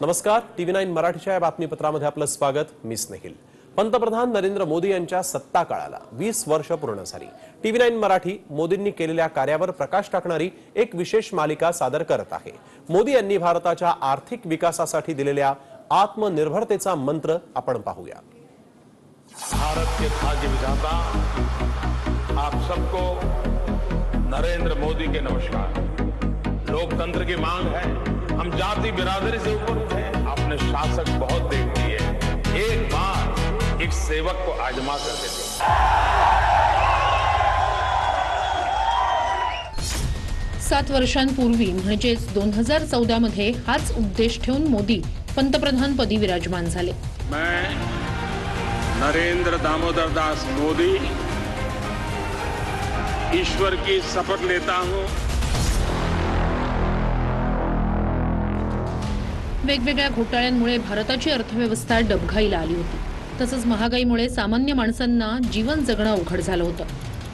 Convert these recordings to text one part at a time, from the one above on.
नमस्कार, TV9 मराठीच्या या बातमीपत्रामध्ये आपलं स्वागत. मी स्नेहिल. पंतप्रधान नरेंद्र मोदी यांच्या सत्ता काळाला 20 वर्ष पूर्ण झाली. TV9 मराठी मोदींनी केलेल्या कार्यावर प्रकाश टाकणारी एक विशेष मालिका सादर करत आहे. मोदी यांनी भारताच्या आर्थिक विकासासाठी दिलेल्या आत्मनिर्भरतेचा मंत्र आपण पाहूया. भारत के खाद्य विधाता आप सबको नरेंद्र मोदी के नमस्कार. लोकतंत्र की मांग है, हम जाति बिरादरी से ऊपर उठे. आपने शासक बहुत देख लिए, एक बार एक सेवक को आजमा कर देते. 7 वर्षांपूर्वी म्हणजेच 2014 मध्ये हाच उद्देश ठेवून मोदी पंतप्रधानपदी विराजमान झाले. मैं नरेंद्र दामोदर दास मोदी ईश्वर की शपथ लेता हूं. वेगवेगळ्या घोटाळ्यांमुळे भारताची अर्थव्यवस्था डबघाईला आली होती. तसंच महागाईमुळे सामान्य माणसांना जीवन जगणं अवघड झालं होतं.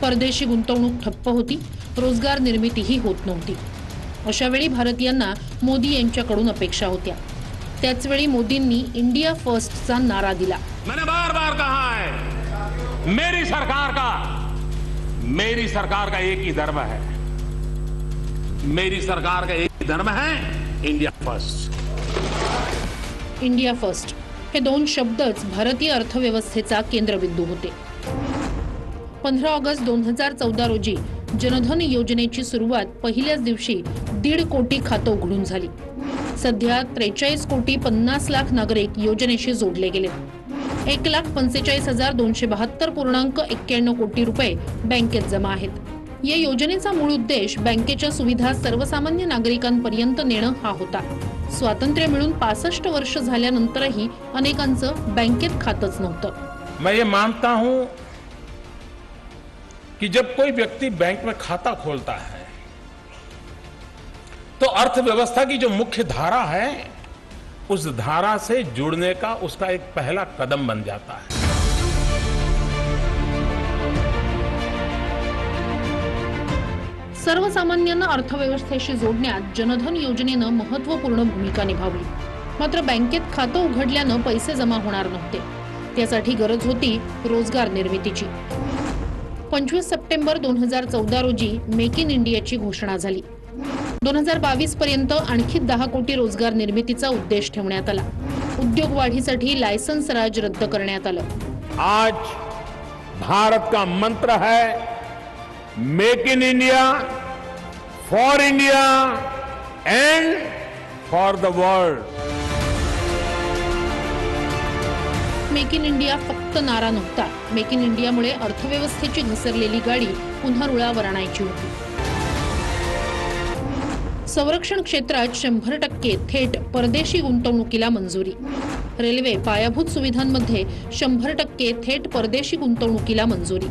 परदेशी गुंतवणूक ठप्प होती, रोजगार निर्मितीही होत नव्हती. अशा वेळी भारतीयांना मोदी यांच्याकडून अपेक्षा होत्या. त्याच वेळी मोदींनी इंडिया फर्स्टचा नारा दिला. मैंने बार बार कहा है, मेरी सरकार का एक ही धर्म है. मेरी सरकार का एक ही धर्म है, इंडिया फर्स्ट. इंडिया फर्स्ट हे 2 शब्दच भारतीय अर्थव्यवस्थेचा केंद्रबिंदू होते. 15 ऑगस्ट 2014 रोजी जनधन योजनेची सुरुवात पहिल्याच दिवशी 1.5 कोटी खातं उघडून झाली. सध्या 43,50,00,000 नागरिक योजनेशी जोडले गेले. 1,45,272.91 कोटी रुपये बँकेत जमा आहेत. या योजनेचा मूळ उद्देश बँकेच्या सुविधा सर्वसामान्य नागरिकांपर्यंत नेणं हा होता. स्वातंत्र्य मिळून 65 वर्ष झाल्यानंतरही अनेकांचं बँकेत खातंच नव्हतं. मैं ये मानता हूं कि जब कोई व्यक्ति बैंक में खाता खोलता है तो अर्थव्यवस्था की जो मुख्य धारा है उस धारा से जुड़ने का उसका एक पहला कदम बन जाता है. सर्वसामान्यांना अर्थव्यवस्थेशी जोडण्यात जनधन योजनेनं महत्त्वपूर्ण भूमिका निभावली. मात्र बँकेत खातं उघडल्यानं पैसे जमा होणार नव्हते. त्यासाठी गरज होती रोजगार निर्मितीची. 25 सप्टेंबर 2014 रोजी मेक इन इंडियाची घोषणा झाली. 2022 पर्यंत आणखी 10 कोटी रोजगार निर्मितीचा उद्देश ठेवण्यात आला. उद्योग वाढीसाठी लायसन्स राज रद्द करण्यात आलं. आज भारत का मंत्र है make in India, for India end for the world. Make in India फक्त नारा नव्हता. मेक इन इंडियामुळे अर्थव्यवस्थेची घसरलेली गाडी पुन्हा रुळावर आणायची होती. संरक्षण क्षेत्रात 100% थेट परदेशी गुंतवणुकीला मंजुरी. रेल्वे पायाभूत सुविधांमध्ये 100% थेट परदेशी गुंतवणुकीला मंजुरी.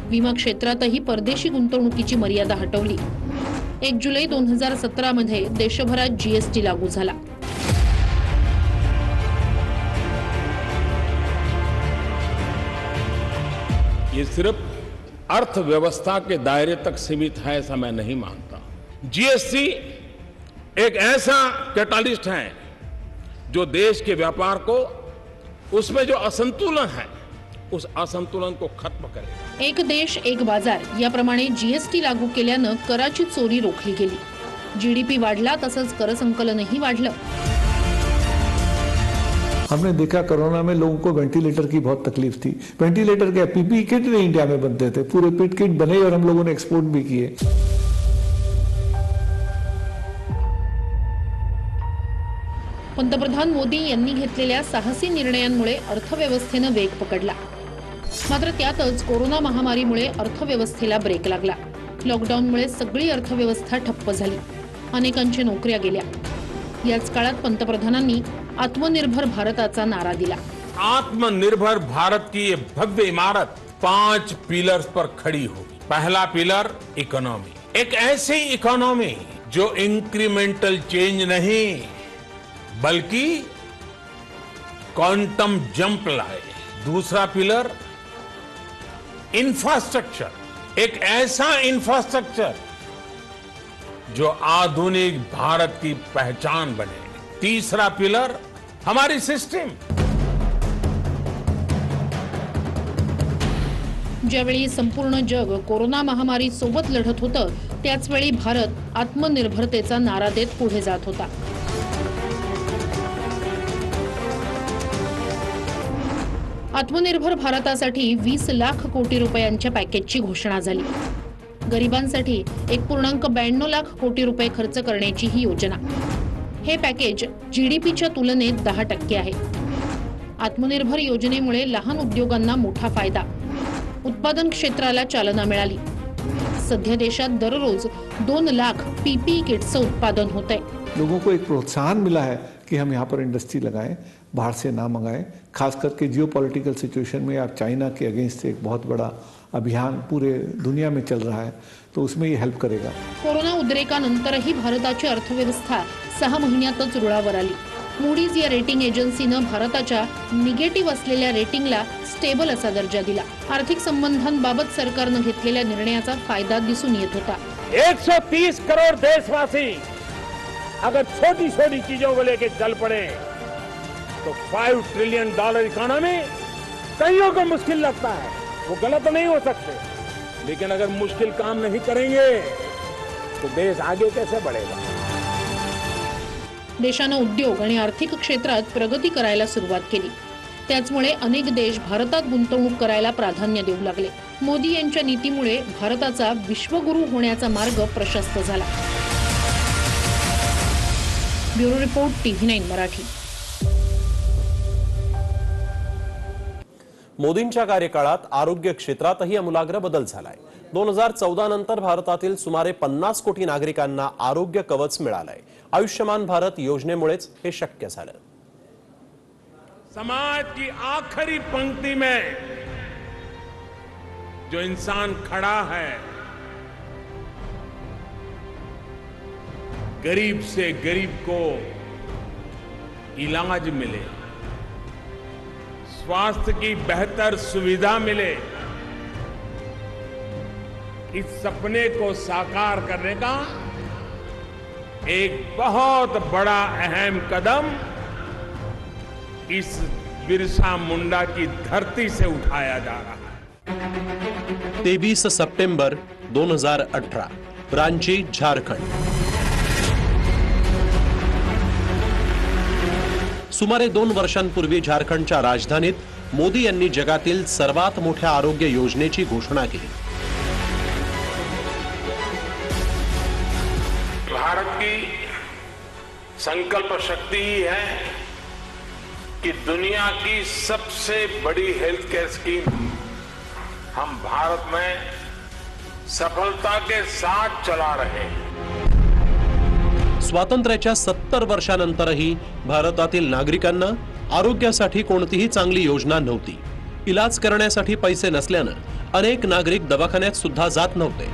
विमा क्षेत्रातही परदेशी गुंतवणुकीची मर्यादा हटवली. 1 जुलै 2017 मध्ये देशभरात GST लागू झाला. ये सिर्फ अर्थव्यवस्था के दायरे तक सीमित है ऐसा मैं नहीं मानता. GST एक ऐसा कैटालिस्ट है जो देश के व्यापार को, उसमें जो असंतुलन है उस असंतुलन को खत्म करेगा. एक देश एक बाजार याप्रमाणे GST लागू केल्यानं कराची चोरी रोखली गेली. GDP वाढला, तसंच कर संकलनही वाढलं. हमने देखा कोरोना में लोगों को वेंटिलेटर की बहुत तकलीफ थी. वेंटिलेटर के PPE किट नहीं इंडिया में बनते थे. पूरे PPE किट बने और हम लोगों ने एक्सपोर्ट भी किए. पंतप्रधान मोदी यांनी घेतलेल्या साहसी निर्णयांमुळे अर्थव्यवस्थेनं वेग पकडला. मात्र त्यातच कोरोना महामारीमुळे अर्थव्यवस्थेला ब्रेक लागला. लॉकडाऊनमुळे सगळी अर्थव्यवस्था ठप्प झाली. अनेकांच्या नोकऱ्या गेल्या. याच काळात पंतप्रधानांनी आत्मनिर्भर भारताचा नारा दिला. आत्मनिर्भर भारत की ये भव्य इमारत 5 पिलर्स पर खड़ी होगी. पहला पिलर इकोनॉमी. एक ऐसी इकोनॉमी जो इंक्रीमेंटल चेंज नहीं बल्कि क्वांटम जंप लाए. दूसरा पिलर इंफ्रास्ट्रक्चर. एक ऐसा इंफ्रास्ट्रक्चर जो आधुनिक भारत की पहचान बने. तीसरा पिलर हमारी सिस्टम। ज्यावेळी संपूर्ण जग कोरोना महामारी सोबत लढत होतं, त्याच वेळी भारत आत्मनिर्भरतेचा नारा देत पुढे जात होता. आत्मनिर्भर भारतासाठी 20 लाख कोटी रुपयांच्या पॅकेजची घोषणा झाली. गरिबांसाठी 1.92 लाख कोटी रुपये खर्च करण्याची ही योजना. हे पॅकेज जीडीपीच्या तुलनेत 10% आहे. आत्मनिर्भर योजनेमुळे लहान उद्योगांना मोठा फायदा, उत्पादन क्षेत्राला चालना मिळाली. सध्या देशात दररोज 2 लाख पीपीई किट्सचं उत्पादन होत आहे. लोगों को एक प्रोत्साहन मिला है कि हम यहाँ पर इंडस्ट्री लगाएं, बाहर से ना मंगाएं. खास करके जियोपॉलिटिकल सिचुएशन में अब चाइना के अगेंस्ट एक बहुत बड़ा अभियान पूरे दुनिया में चल रहा है, तो उसमें ये हेल्प करेगा. कोरोना उद्रेकानंतरही भारताची अर्थव्यवस्था 6 महिन्यातच रुळावर आली. मूडीज या रेटिंग एजन्सीनं भारताच्या निगेटिव्ह असलेल्या रेटिंगला स्टेबल असा दर्जा दिला. आर्थिक संबंधांबाबत सरकारनं घेतलेल्या निर्णयाचा फायदा दिसून येत होता. 130 करोड़ देशवासी अगर छोटी छोटी चीजों को लेकर चल पड़े तो $5 ट्रिलियन इकोनॉमी कईयों को मुश्किल लगता है, वो गलत नहीं हो सकते, लेकिन अगर मुश्किल काम नहीं करेंगे तो देश आगे कैसे बढ़ेगा. देशानं उद्योग आणि आर्थिक क्षेत्रात प्रगती करायला सुरुवात केली. त्याचमुळे अनेक देश भारतात गुंतवणूक करायला प्राधान्य देऊ लागले. मोदी यांच्या नीतीमुळे भारताचा विश्वगुरू होण्याचा मार्ग प्रशस्त झाला. Bureau report TV9 Marathi. मोदींच्या कार्यकाळात आरोग्य क्षेत्रातही आमूलाग्र बदल झालाय. 2014 नंतर भारतातील सुमारे 50 कोटी नागरिकांना आरोग्य कवच मिळालंय. आयुष्यमान भारत योजनेमुळेच हे शक्य झालं. समाज की आखिरी पंक्ति में जो इंसान खड़ा है, गरीब से गरीब को इलाज मिले, स्वास्थ्य की बेहतर सुविधा मिले, इस सपने को साकार करने का एक बहुत बड़ा अहम कदम इस बिरसा मुंडा की धरती से उठाया जा रहा है. 23 सप्टेंबर 2018 रांची, झारखंड. सुमारे 2 वर्षांपूर्वी झारखंडच्या राजधानीत मोदी यांनी जगातील सर्वात मोठ्या आरोग्य योजनेची घोषणा केली. भारत की संकल्प शक्ति ही है कि दुनिया की सबसे बड़ी हेल्थ केयर स्कीम हम भारत में सफलता के साथ चला रहे हैं. स्वातंत्र्याच्या 70 वर्षानंतरही भारतातील नागरिकांना आरोग्यासाठी कोणतीही चांगली योजना नव्हती. इलाज करण्यासाठी पैसे नसल्यानं अनेक नागरिक दवाखान्यात सुद्धा जात नव्हते.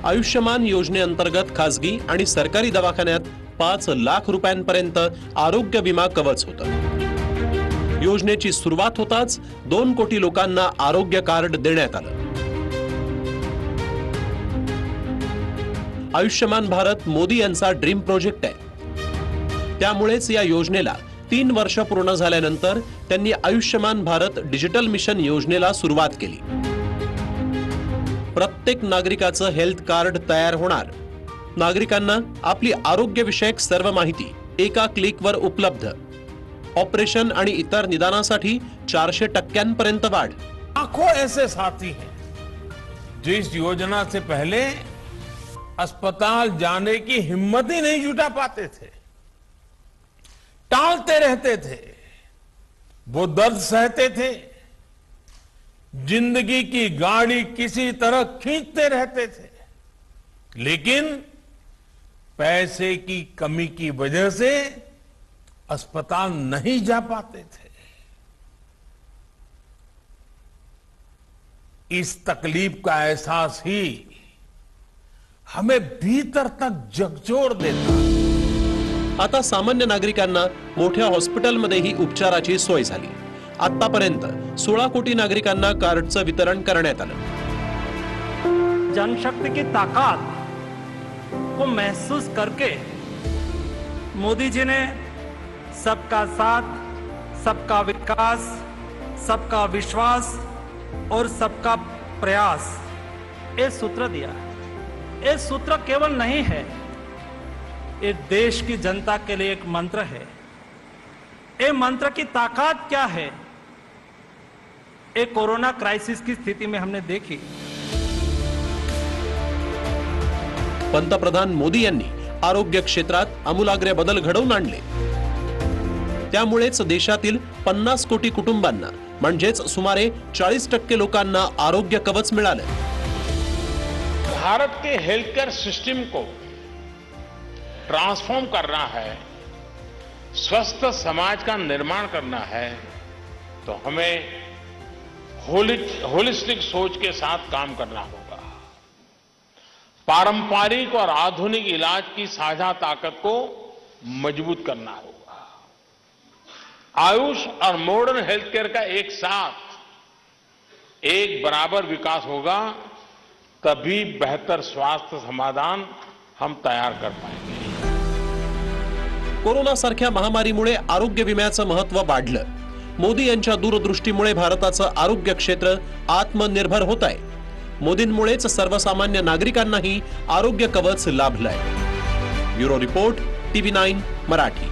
आयुष्यमान योजनेअंतर्गत खासगी आणि सरकारी दवाखान्यात 5 लाख रुपयांपर्यंत आरोग्य विमा कवच होतं. योजनेची सुरुवात होताच 2 कोटी लोकांना आरोग्य कार्ड देण्यात आलं. आयुष्यमान भारत मोदी यांचा ड्रीम प्रोजेक्ट आहे. त्यामुळेच या योजनेला 3 वर्ष पूर्ण झाल्यानंतर त्यांनी आयुष्यमान भारत डिजिटल मिशन योजनेला सुरुवात केली. प्रत्येक नागरिकाचं हेल्थ कार्ड तयार होणार. नागरिकांना आपली आरोग्यविषयक सर्व माहिती एका क्लिकवर उपलब्ध. ऑपरेशन आणि इतर निदानासाठी 400% वाढ. लाखों ऐसे साथी हैं जो इस योजना से पहले अस्पताल जाने की हिम्मत ही नहीं जुटा पाते थे, टालते रहते थे, वो दर्द सहते थे, जिंदगी की गाड़ी किसी तरह खींचते रहते थे, लेकिन पैसे की कमी की वजह से अस्पताल नहीं जा पाते थे. इस तकलीफ का एहसास ही हमें भीतर तक झकझोर देता. आता सामान्य नागरिकांना मोठ्या हॉस्पिटलमध्येही उपचाराची सोय झाली. आतापर्यंत 16 कोटी नागरिकांना कार्डचं वितरण करण्यात आलं. जनशक्ति की ताकत को महसूस करके मोदी जी ने सबका साथ, सबका विकास, सबका विश्वास और सबका प्रयास ये सूत्र दिया है। ये सूत्र केवल नहीं है, ये देश की जनता के लिए एक मंत्र है। ये मंत्र की ताकत क्या है, ये कोरोना क्राइसिस की स्थिति में हमने देखी। पंतप्रधान मोदी यांनी आरोग्य क्षेत्रात आमूलाग्र बदल घडवून आणले। त्यामुळेच देशातील 50 कोटी कुटुंबांना म्हणजेच सुमारे 40% लोकांना आरोग्य कवच मिळाले। भारत के हेल्थ केयर सिस्टम को ट्रांसफॉर्म करना है, स्वस्थ समाज का निर्माण करना है, तो हमें होलिस्टिक सोच के साथ काम करना होगा। पारंपरिक और आधुनिक इलाज की साझा ताकत को मजबूत करना होगा। आयुष और मॉडर्न हेल्थ केयर का एक साथ एक बराबर विकास होगा, तभी बेहतर स्वास्थ्य समाधान हम तैयार कर पाएंगे। कोरोना सारख्या महामारीमुळे आरोग्य विम्याचं महत्त्व वाढलं। मोदी यांच्या दूरदृष्टीमुळे भारताचं आरोग्य क्षेत्र आत्मनिर्भर होत आहे। मोदींमुळेच सर्वसामान्य नागरिकांनाही आरोग्य कवच लाभलंय। Bureau report, TV9 Marathi.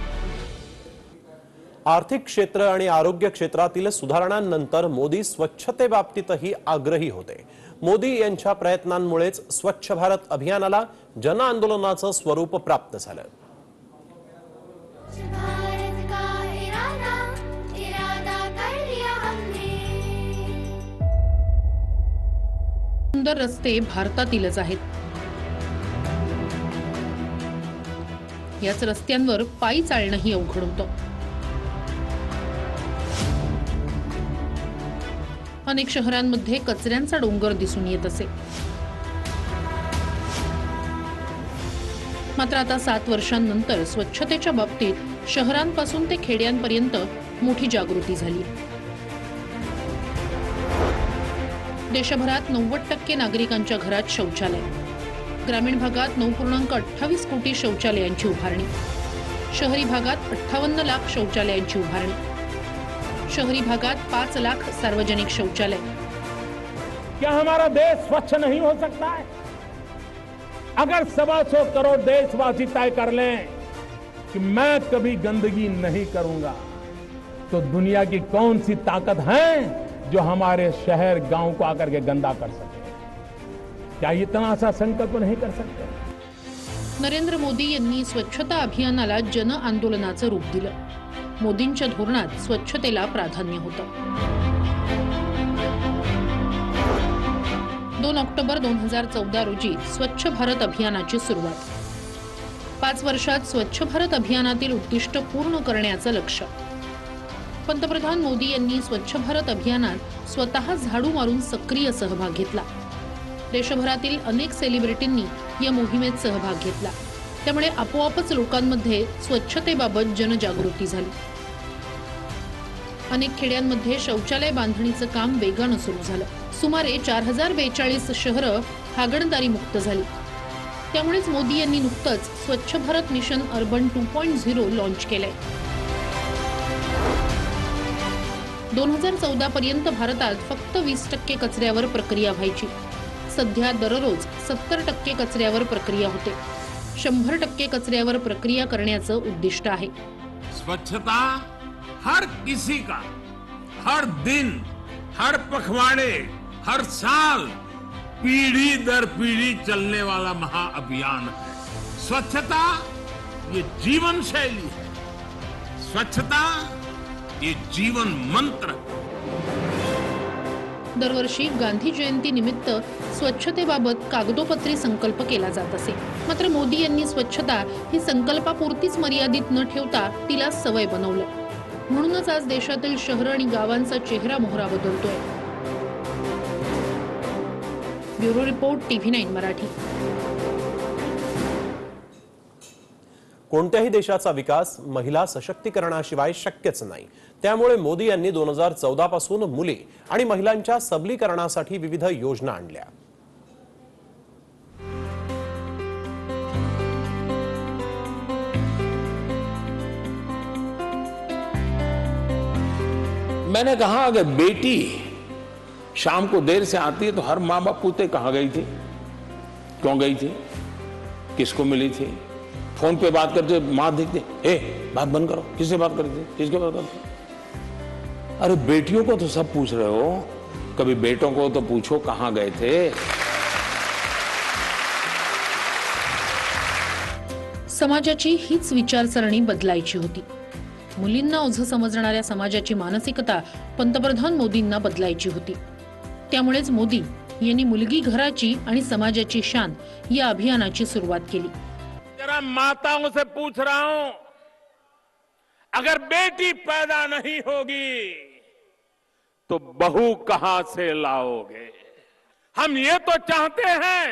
आर्थिक क्षेत्र आणि आरोग्य क्षेत्रातील सुधारणांनंतर मोदी स्वच्छतेबाबतीतही आग्रही होते। मोदी यांच्या प्रयत्नांमुळेच स्वच्छ भारत अभियानाला जन आंदोलनाचं स्वरूप प्राप्त झालं। सुंदर रस्ते भारतातीलच आहेत। याच रस्त्यांवर पायी चालणंही अवघड होतं। अनेक शहरांमध्ये कचऱ्यांचा डोंगर दिसून येत असे। मात्र आता 7 वर्षांनंतर स्वच्छतेच्या बाबतीत शहरांपासून ते खेड्यांपर्यंत मोठी जागृती झाली। देशभरात 90% नागरिकांच्या घरात शौचालय, ग्रामीण भागात 9.28 कोटी शौचालयांची उभारणी, शहरी भागात 58 लाख शौचालयांची उभारणी, शहरी भागात 5 लाख सार्वजनिक शौचालय। क्या हमारा देश स्वच्छ नहीं हो सकता है? अगर 125 करोड़ देशवासी तय कर लें कि मैं कभी गंदगी नहीं करूंगा, तो दुनिया की कौन सी ताकत है जो हमारे शहर गांव को आकर के गंदा कर सके? क्या इतना सा संकल्प नहीं कर सकते? नरेंद्र मोदी यांनी स्वच्छता अभियानाला जन आंदोलनाचं रूप दिलं। मोदींच्या धोरणात स्वच्छतेला प्राधान्य होतं। 2 ऑक्टोबर 2014 रोजी स्वच्छ भारत अभियानाची सुरुवात। 5 वर्षात स्वच्छ भारत अभियानातील उद्दिष्ट पूर्ण करण्याचं लक्ष्य। पंतप्रधान मोदी यांनी स्वच्छ भारत अभियानात स्वतः झाडू मारून सक्रिय सहभाग घेतला। देशभरातील अनेक सेलिब्रिटींनी या मोहिमेत सहभाग घेतला। त्यामुळे आपोआपच लोकांमध्ये स्वच्छतेबाबत जनजागृती झाली। अनेक खेड्यांमध्ये शौचालय बांधणीचं काम वेगानं सुरू झालं। सुमारे 4042 शहरं हागणदारी मुक्त झाली। त्यामुळेच मोदी यांनी नुकतंच स्वच्छ भारत मिशन अर्बन 2.0 लॉन्च केलंय। 2014 पर्यंत भारतात फक्त 20% कचऱ्यावर प्रक्रिया व्हायची। सध्या दररोज 70% कचऱ्यावर प्रक्रिया होते। 100% कचऱ्यावर प्रक्रिया करण्याचं उद्दिष्ट आहे। स्वच्छता हर किसी का, हर दिन, हर पखवाड़े, हर साल पीढ़ी दर पीढ़ी चलने वाला महाअभियान है। स्वच्छता ये जीवन शैली है, स्वच्छता ये जीवन मंत्र। दरवर्षी गांधी जयंती निमित्त स्वच्छतेबाबत कागदोपत्री संकल्प केला जात असे। मात्र मोदी यांनी स्वच्छता ही संकल्पापुरतीच मर्यादित न ठेवता तिला सवय बनवलं। म्हणूनच आज देशातील शहर आणि गावांचा चेहरा मोहरा बदलतोय। Bureau report, TV9 Marathi. कोणत्याही देशाचा विकास महिला सशक्तीकरणाशिवाय शक्यच नाही। त्यामुळे मोदी यांनी 2014 पासून मुली आणि महिलांच्या सबलीकरणासाठी विविध योजना आणल्या। मैंने कहा अगर बेटी शाम को देर से आती है तो हर माँ बाप पूछते कहाँ गई थी, क्यों गई थी, किसको मिली थी। फोन पे बात करते माँ देखते, बात बंद करो, किससे बात कर रही थी, किसके बात करते। अरे बेटियों को तो सब पूछ रहे हो, कभी बेटों को तो पूछो कहाँ गए थे। समाजाची हीच विचारसरणी बदलायची होती. मुलींना ओझं समजणाऱ्या समाजाची मानसिकता पंतप्रधान मोदींना बदलायची होती. त्यामुळेच मोदी यांनी मुलगी घराची आणि समाजाची शान या अभियानाची सुरुवात केली. जरा माताओं से पूछ रहा हूं, अगर बेटी पैदा नहीं होगी तो बहू कहां से लाओगे। हम ये तो चाहते हैं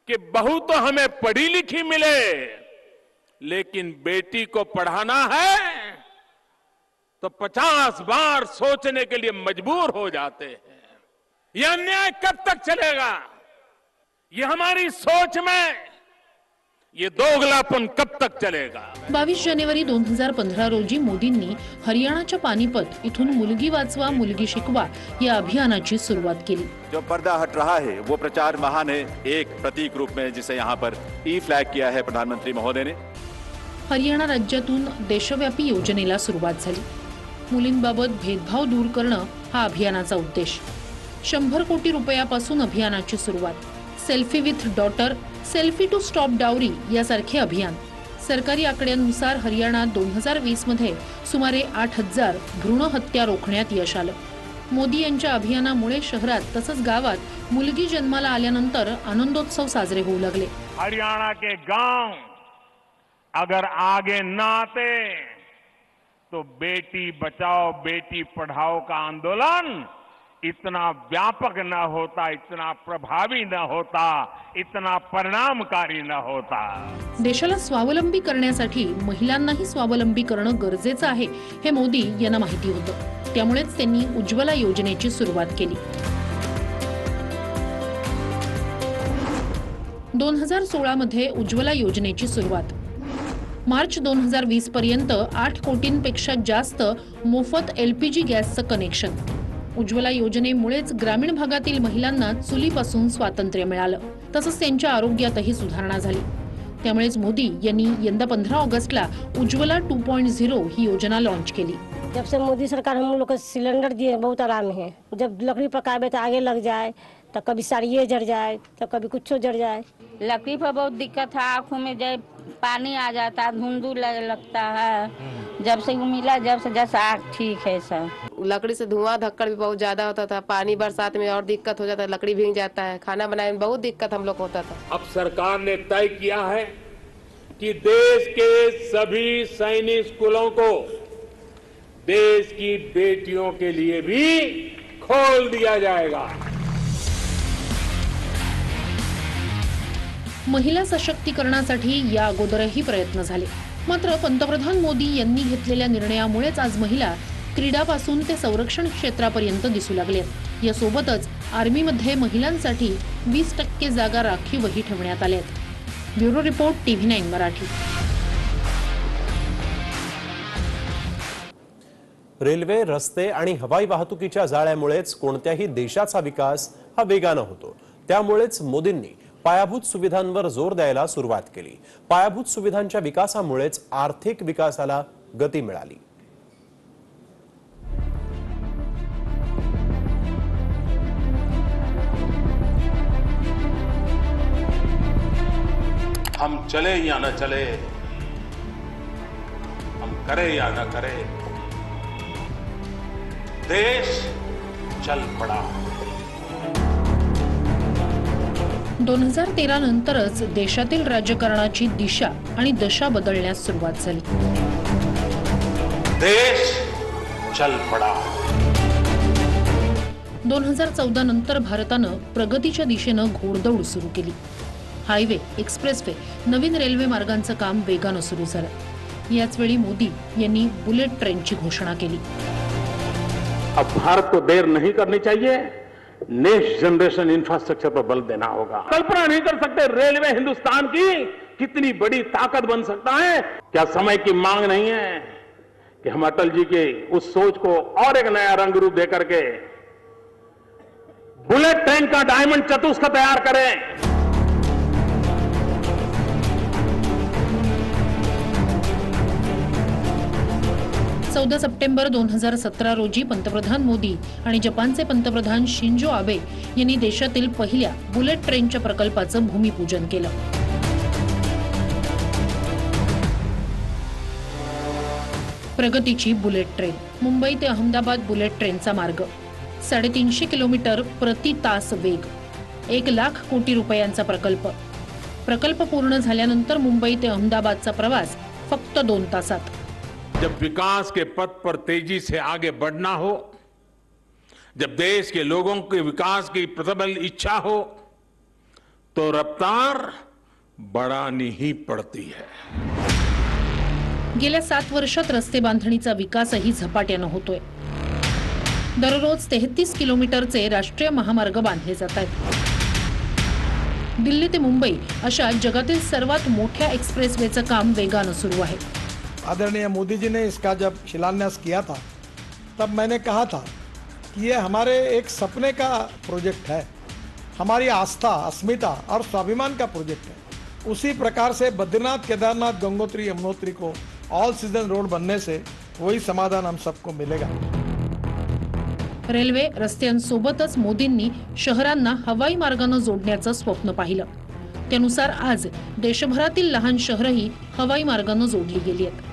कि बहू तो हमें पढ़ी लिखी मिले, लेकिन बेटी को पढ़ाना है तो 50 बार सोचने के लिए मजबूर हो जाते हैं। यह अन्याय कब तक चलेगा? ये हमारी सोच में ये दोगलापन कब तक चलेगा? 22 जानेवारी 2015 रोजी मोदींनी हरियाणाच्या पानिपत इथून मुलगी वाचवा मुलगी शिकवा या अभियानाची सुरुवात केली. जो पर्दा हट रहा है वो प्रचार महान है, एक प्रतीक रूप में जिसे यहाँ पर ई फ्लैग किया है प्रधानमंत्री महोदय ने. हरियाणा राज्यातून देशव्यापी योजनेला सुरुवात झाली. मुलींबाबत भेदभाव दूर करणं हा अभियानाचा उद्देश. 100 कोटी रुपयापासून अभियानाची सुरुवात. Selfie with daughter, selfie to stop dowry यासारखे अभियान. सरकारी आकड्यांनुसार हरियाणात 2020 मध्ये सुमारे 8000 भ्रूण हत्या रोखण्यात यश आलं. मोदी यांच्या अभियानामुळे शहरात तसंच गावात मुलगी जन्माला आल्यानंतर आनंदोत्सव साजरे होऊ लागले. हरियाणा के गांव अगर आगे न आते तो बेटी बचाओ बेटी पढ़ाओ का आंदोलन इतना व्यापक न होता, इतना प्रभावी न होता, इतना परिणामकारी न होता. देशाला स्वावलंबी करण्यासाठी महिलांनाही स्वावलंबी करणं गरजेचं आहे हे मोदी यांना माहिती होतं. त्यामुळेच त्यांनी उज्ज्वला योजनेची सुरुवात केली. 2016 मध्ये उज्ज्वला योजनेची सुरुवात. मार्च 2020 पर्यंत 8 कोटींपेक्षा जास्त मोफत LPG गॅसचं कनेक्शन. उज्ज्वला योजनेमुळेच ग्रामीण भागातील महिलांना चुलीपासून स्वातंत्र्य मिळालं. तसंच त्यांच्या आरोग्यातही सुधारणा झाली. त्यामुळेच मोदी यांनी यंदा 15 ऑगस्टला उज्ज्वला 2.0 ही योजना लॉन्च केली. जब से मोदी सरकार हम लोग को सिलेंडर दिए बहुत आराम है. जब लकड़ी पकावे तो आगे लग जाए, तो कभी सरिये जड़ जाए, तो कभी कुछ जड़ जाए. लकड़ी पर बहुत दिक्कत है, आँखों में जब पानी आ जाता है, धुंधु लगता है. जब से मिला जब से जैसा आँख ठीक है सर. लकड़ी से धुआं धक्कड़ भी बहुत ज्यादा होता था. पानी बरसात में और दिक्कत हो जाता है, लकड़ी भीग जाता है. खाना बनाने में बहुत दिक्कत हम लोग को होता था. अब सरकार ने तय किया है कि देश के सभी सैनिक स्कूलों को देश की बेटियों के लिए भी खोल दिया जाएगा. महिला सशक्तीकरणासाठी या अगोदरही प्रयत्न झाले. मात्र पंतप्रधान मोदी यांनी घेतलेल्या निर्णयामुळेच आज महिला क्रीडापासून ते संरक्षण क्षेत्रापर्यंत दिसू लागल्यात. यासोबतच आर्मीमध्ये महिलांसाठी 20% जागा राखीवही ठेवण्यात आल्यात. Bureau report TV9 Marathi. Railway, रस्ते आणि हवाई वाहतुकीच्या जाळ्यामुळेच कोणत्याही देशाचा विकास हा वेगानं होतो. त्यामुळेच मोदींनी पायाभूत सुविधांवर जोर द्यायला सुरुवात केली. पायाभूत सुविधांच्या विकासामुळेच आर्थिक विकासाला गती मिळाली. हम चले या न चले, हम करे या न करे, देश चल पड़ा. 2013 नंतरच देशातील राजकारणाची दिशा आणि दशा बदलण्यास सुरुवात झाली. देश चल पड़ा. 2014 नंतर भारतानं प्रगतीच्या दिशेनं घोडदौड सुरू केली. हायवे, एक्सप्रेसवे, नवीन रेल्वे मार्गांचं काम वेगानं सुरू झालं. याच वेळी मोदी यांनी बुलेट ट्रेनची घोषणा केली. अब भारत को देर नहीं करनी चाहिए, नेक्स्ट जनरेशन इंफ्रास्ट्रक्चर पर बल देना होगा. कल्पना नहीं कर सकते रेलवे हिंदुस्तान की कितनी बड़ी ताकत बन सकता है. क्या समय की मांग नहीं है कि हम अटल जी के उस सोच को और एक नया रंग रूप देकर के बुलेट ट्रेन का डायमंड चतुष्क तैयार करें। 14 सप्टेंबर 2017 रोजी पंतप्रधान मोदी आणि जपानचे पंतप्रधान शिंजो आबे यांनी देशातील पहिल्या बुलेट ट्रेनच्या प्रकल्पाचं भूमिपूजन केलं. प्रगतीची बुलेट ट्रेन. मुंबई ते अहमदाबाद बुलेट ट्रेनचा मार्ग. 350 किलोमीटर प्रति तास वेग. 1 लाख कोटी रुपयांचा प्रकल्प. प्रकल्प पूर्ण झाल्यानंतर मुंबई ते अहमदाबादचा प्रवास फक्त 2 तासात. जब विकास के पथ पर तेजी से आगे बढ़ना हो, जब देश के लोगों के विकास की प्रबल इच्छा हो, तो रफ्तार बढ़ानी ही पड़ती है. गेल्या 7 वर्षात रस्ते बांधणीचा विकासही झपाट्यानं होतोय. दररोज 33 किलोमीटरचे राष्ट्रीय महामार्ग बांधले जात आहेत. दिल्ली ते मुंबई अशा जगातील सर्वात मोठ्या एक्सप्रेसवेचं काम वेगानं सुरू आहे. आदरणीय मोदी जी ने इसका जब शिलान्यास किया था तब मैंने कहा था कि ये हमारे एक सपने का प्रोजेक्ट है, हमारी आस्था, अस्मिता और स्वाभिमान का प्रोजेक्ट है. उसी प्रकार से बद्रीनाथ, केदारनाथ, गंगोत्री, यमुनोत्री को ऑल सीजन रोड बनने से वही समाधान हम सबको मिलेगा. रेल्वे रस्त्यांसोबतच मोदींनी शहरांना हवाई मार्गाने जोडण्याचं स्वप्न पाहिलं. त्यानुसार आज देशभरातील लहान शहरही हवाई मार्गाने जोडली गेली आहेत.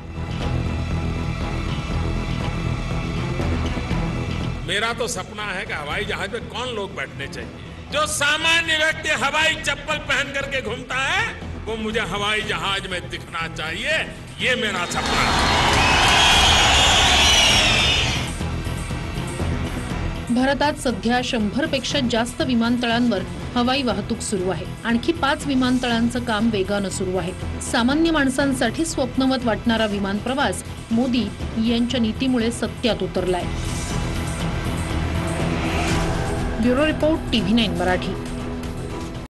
मेरा तो सपना है कि हवाई जहाज में कौन लोग बैठने चाहिए. जो सामान्य व्यक्ति हवाई चप्पल पहन करके घूमता है वो मुझे हवाई जहाज में दिखना चाहिए. ये मेरा सपना है. भारतात सध्या 100 पेक्षा जास्त विमानतळांवर हवाई वाहतूक सुरू आहे. आणखी 5 विमानतळांचं काम वेगानं सुरू आहे. सामान्य माणसांसाठी स्वप्नवत वाटणारा विमान प्रवास मोदी यांच्या नीतीमुळे सत्यात उतरलाय. Bureau report TV9 Marathi.